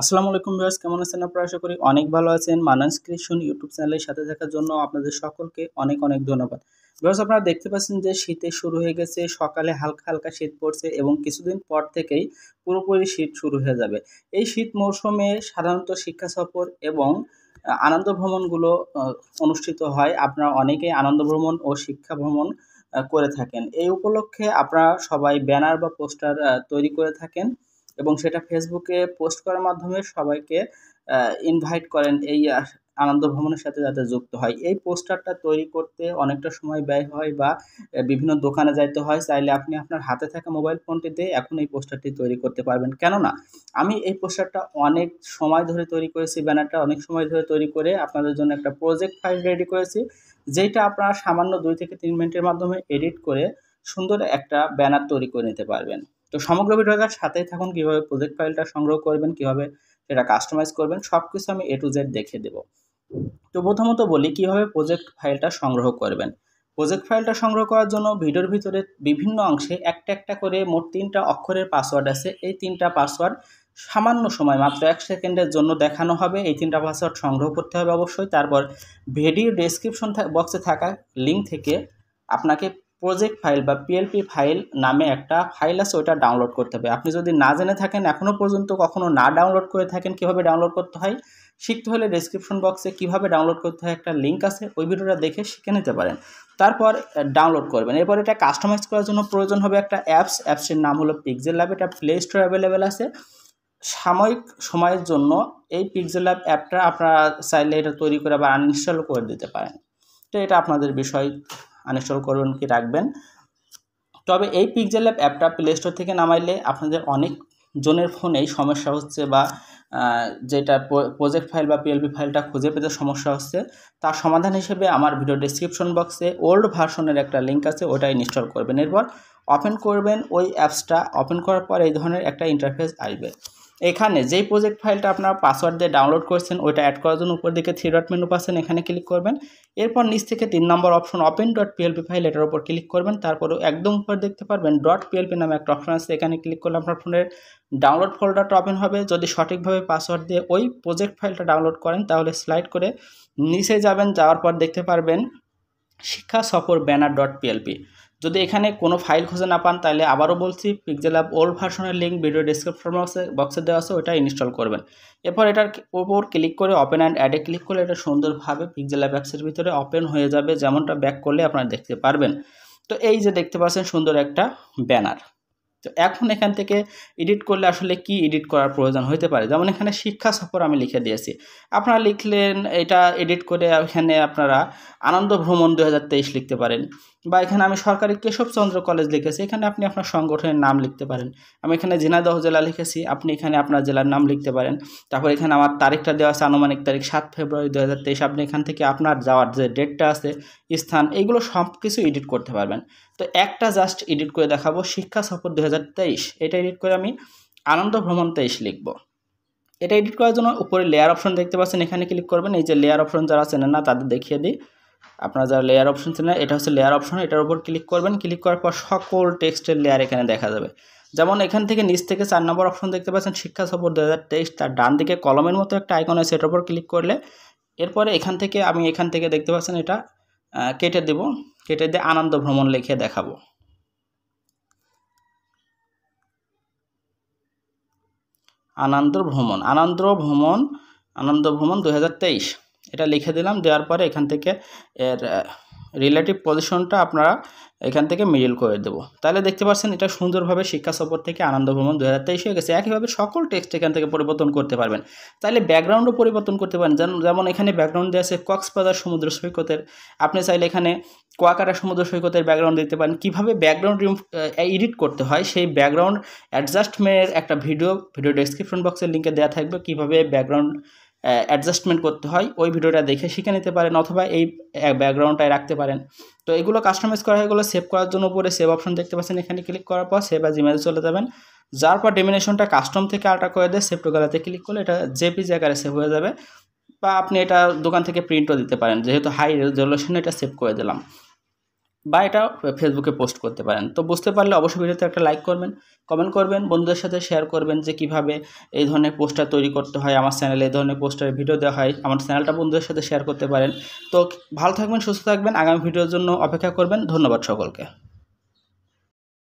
আসসালামু আলাইকুম ভিউয়ার্স, কেমন আছেন আপনারা? আশা করি অনেক ভালো আছেন। মানান্স ক্রিয়েশন ইউটিউব চ্যানেলের সাথে থাকার জন্য আপনাদের সকলকে অনেক অনেক ধন্যবাদ। ভিউয়ার্স, আপনারা দেখতে পাচ্ছেন যে শীতে শুরু হয়ে গেছে। সকালে হালকা হালকা শীত পড়ছে এবং কিছুদিন পর থেকেই পুরোপুরি শীত শুরু হয়ে যাবে। এই শীত মৌসুমে সাধারণত শিক্ষা সফর এবং আনন্দ ভ্রমণগুলো অনুষ্ঠিত হয়। আপনারা অনেকেই আনন্দ ভ্রমণ ও শিক্ষা ভ্রমণ করে থাকেন। এই উপলক্ষে আপনারা সবাই ব্যানার বা পোস্টার তৈরি করে থাকেন এবং সেটা ফেসবুকে পোস্ট করার মাধ্যমে সবাইকে ইনভাইট করেন এই আনন্দ ভ্রমণের সাথে যাতে যুক্ত হয়। এই পোস্টারটা তৈরি করতে অনেকটা সময় ব্যয় হয় বা বিভিন্ন দোকানে যাইতে হয়। চাইলে আপনি আপনার হাতে থাকা মোবাইল ফোনটি দিয়ে এখন এই পোস্টারটি তৈরি করতে পারবেন। কেননা আমি এই পোস্টারটা অনেক সময় ধরে তৈরি করেছি, ব্যানারটা অনেক সময় ধরে তৈরি করে আপনাদের জন্য একটা প্রজেক্ট ফাইল রেডি করেছি, যেটা আপনারা সামান্য 2 থেকে 3 মিনিটের মাধ্যমে এডিট করে সুন্দর একটা ব্যানার তৈরি করে নিতে পারবেন। তো সমগ্র ভিডিওটার সাথেই থাকুন। কিভাবে প্রজেক্ট ফাইলটা সংগ্রহ করবেন, কিভাবে সেটা কাস্টমাইজ করবেন, সবকিছু আমি A to Z দেখিয়ে দেব। তো প্রথমত বলি কিভাবে প্রজেক্ট ফাইলটা সংগ্রহ করবেন। প্রজেক্ট ফাইলটা সংগ্রহ করার জন্য ভিডিওর ভিতরে বিভিন্ন অংশে একটা একটা করে মোট 3টা অক্ষরের পাসওয়ার্ড আছে। এই 3টা পাসওয়ার্ড সামান্য সময় মাত্র 1 সেকেন্ডের জন্য দেখানো হবে। এই 3টা পাসওয়ার্ড সংগ্রহ করতে হবে অবশ্যই। তারপর ভিডিও ডেসক্রিপশন বক্সে থাকা লিঙ্ক থেকে আপনাকে প্রজেক্ট ফাইল বা পিএলপি ফাইল নামে একটা ফাইল আছে, ওটা ডাউনলোড করতে হবে। আপনি যদি না জেনে থাকেন, এখনও পর্যন্ত কখনো না ডাউনলোড করে থাকেন কীভাবে ডাউনলোড করতে হয় শিখতে হলে ডেসক্রিপশন বক্সে কীভাবে ডাউনলোড করতে হয় একটা লিঙ্ক আছে, ওই ভিডিওটা দেখে শিখে নিতে পারেন। তারপর ডাউনলোড করবেন। এরপর এটা কাস্টমাইজ করার জন্য প্রয়োজন হবে একটা অ্যাপসের নাম হলো পিক্সেল ল্যাব। এটা প্লে স্টোরে অ্যাভেলেবেল আছে। সাময়িক সময়ের জন্য এই পিক্সেল ল্যাব অ্যাপটা আপনারা চাইলে এটা তৈরি করে আবার আনইনস্টল করে দিতে পারেন। তো এটা আপনাদের বিষয়, আনইনস্টল করবেন কি রাখবেন। তবে এই পিক্সেল ল্যাব অ্যাপটা প্লে স্টোর থেকে নামাইলে আপনাদের অনেক জনের ফোনেই সমস্যা হচ্ছে বা যেটা প্রজেক্ট ফাইল বা পিএলপি ফাইলটা খুঁজে পেতে সমস্যা হচ্ছে, তার সমাধান হিসেবে আমার ভিডিও ডেসক্রিপশন বক্সে ওল্ড ভার্সনের একটা লিঙ্ক আছে, ওটা ইনস্টল করবেন। এরপর ওপেন করবেন ওই অ্যাপসটা। ওপেন করার পর এই ধরনের একটা ইন্টারফেস আসবে। এখানে যেই প্রজেক্ট ফাইলটা আপনারা পাসওয়ার্ড দিয়ে ডাউনলোড করছেন ওইটা অ্যাড করার জন্য উপর দিকে 3 ডট মেনু পাচ্ছেন, এখানে ক্লিক করবেন। এরপর নিচ থেকে 3 নম্বর option open dot PLP file, এটার উপর ক্লিক করবেন। তারপর একদম উপর দেখতে পারবেন ডট পিএলপি নামে একটা অপশন আছে, এখানে ক্লিক করলে আপনার ফোনের ডাউনলোড ফোল্ডারটা ওপেন হবে। যদি সঠিকভাবে পাসওয়ার্ড দিয়ে ওই প্রজেক্ট ফাইলটা ডাউনলোড করেন তাহলে স্লাইড করে নিচে যাবেন, যাওয়ার পর দেখতে পারবেন শিক্ষা সফর ব্যানার ডট পিএলপি। যদি এখানে কোনো ফাইল খুঁজে না পান তাহলে আবারও বলছি, পিক্সেল ল্যাব ওল্ড ভার্সনের লিঙ্ক ভিডিও ডেসক্রিপশন বক্সে দেওয়া আছে, ওটা ইনস্টল করবেন। এরপর এটার উপর ক্লিক করে ওপেন অ্যান্ড অ্যাডে ক্লিক করলে এটা সুন্দরভাবে পিক্সেল ল্যাব অ্যাপসের ভিতরে ওপেন হয়ে যাবে, যেমনটা ব্যাক করলে আপনারা দেখতে পারবেন। তো এই যে দেখতে পাচ্ছেন সুন্দর একটা ব্যানার। তো এখন এখান থেকে এডিট করলে আসলে কি এডিট করার প্রয়োজন হতে পারে, যেমন এখানে শিক্ষা সফর আমি লিখে দিয়েছি, আপনারা লিখলেন এটা এডিট করে এখানে আপনারা আনন্দ ভ্রমণ 2023 লিখতে পারেন। বা এখানে আমি সরকারি কেশবচন্দ্র কলেজ লিখেছি, এখানে আপনি আপনার সংগঠনের নাম লিখতে পারেন। আমি এখানে ঝিনাইদহ জেলা লিখেছি, আপনি এখানে আপনার জেলার নাম লিখতে পারেন। তারপর এখানে আমার তারিখটা দেওয়া আছে আনুমানিক তারিখ 7 ফেব্রুয়ারি 2023। আপনি এখান থেকে আপনার যাওয়ার যে ডেটটা আছে, স্থান, এইগুলো সব কিছু এডিট করতে পারবেন। তো একটা জাস্ট এডিট করে দেখাবো, শিক্ষা সফর 2023, এটা এডিট করে আমি আনন্দ ভ্রমণ 23 লিখব। এটা এডিট করার জন্য উপরে লেয়ার অপশন দেখতে পাচ্ছেন, এখানে ক্লিক করবেন। এই যে লেয়ার অপশন যারা চেনেন না তাদের দেখিয়ে দিই, আপনারা যারা লেয়ার অপশন চেনেন, এটা হচ্ছে লেয়ার অপশন, এটার উপর ক্লিক করবেন। ক্লিক করার পর সকল টেক্সটের লেয়ার এখানে দেখা যাবে। যেমন এখান থেকে নিচ থেকে 4 নম্বর অপশন দেখতে পাচ্ছেন শিক্ষা সফর 2023, তার ডান দিকে কলমের মতো একটা আইকন আছে, এটার উপর ক্লিক করলে এরপরে এখান থেকে দেখতে পাচ্ছেন এটা কেটে দেব, কেটে দিয়ে আনন্দ ভ্রমণ লিখে দেখাবো। আনন্দ ভ্রমণ 2023 এটা লিখে দিলাম। দেওয়ার পরে এখান থেকে এর রিলেটিভ পজিশনটা আপনারা এখান থেকে মিডল করে দেবো। তাহলে দেখতে পাচ্ছেন এটা সুন্দরভাবে শিক্ষা সফর থেকে আনন্দ ভ্রমণ 2023 হয়ে গেছে। একইভাবে সকল টেক্সট এখান থেকে পরিবর্তন করতে পারবেন। তাহলে ব্যাকগ্রাউন্ডও পরিবর্তন করতে পারেন। যেমন এখানে ব্যাকগ্রাউন্ড দেওয়া আছে কক্সবাজার সমুদ্র সৈকতের, আপনি চাইলে এখানে কুয়াকাটা সমুদ্র সৈকতের ব্যাকগ্রাউন্ড দিতে পারেন। কীভাবে ব্যাকগ্রাউন্ড এডিট করতে হয় সেই ব্যাকগ্রাউন্ড অ্যাডজাস্টমেন্টের একটা ভিডিও ডেসক্রিপশন বক্সের লিঙ্কে দেওয়া থাকবে, কীভাবে ব্যাকগ্রাউন্ড অ্যাডজাস্টমেন্ট করতে হয় ওই ভিডিওটা দেখে শিখে নিতে পারেন, অথবা এই ব্যাকগ্রাউন্ডটাই রাখতে পারেন। তো এগুলো কাস্টমাইজ করা হয়ে গেলো। সেভ করার জন্য উপরে সেভ অপশন দেখতে পাচ্ছেন, এখানে ক্লিক করার পর সেভ অ্যাজ ইমেজ চলে যাবেন। যার পর ডেমিনেশনটা কাস্টম থেকে আল্ট্রা করে দিয়ে সেভ টু গ্যালারিতে ক্লিক করলে এটা জেপিজি আকারে সেভ হয়ে যাবে, বা আপনি এটা দোকান থেকে প্রিন্টও দিতে পারেন। যেহেতু হাই রেজলিউশনে এটা সেভ করে দিলাম। বা এটা ফেসবুকে পোস্ট করতে পারেন। তো বুঝতে পারলে অবশ্যই ভিডিওতে একটা লাইক করবেন, কমেন্ট করবেন, বন্ধুদের সাথে শেয়ার করবেন যে কীভাবে এই ধরনের পোস্টার তৈরি করতে হয়। আমার চ্যানেলে এই ধরনের পোস্টারের ভিডিও দেওয়া হয়, আমার চ্যানেলটা বন্ধুদের সাথে শেয়ার করতে পারেন। তো ভালো থাকবেন, সুস্থ থাকবেন, আগামী ভিডিওর জন্য অপেক্ষা করবেন। ধন্যবাদ সকলকে।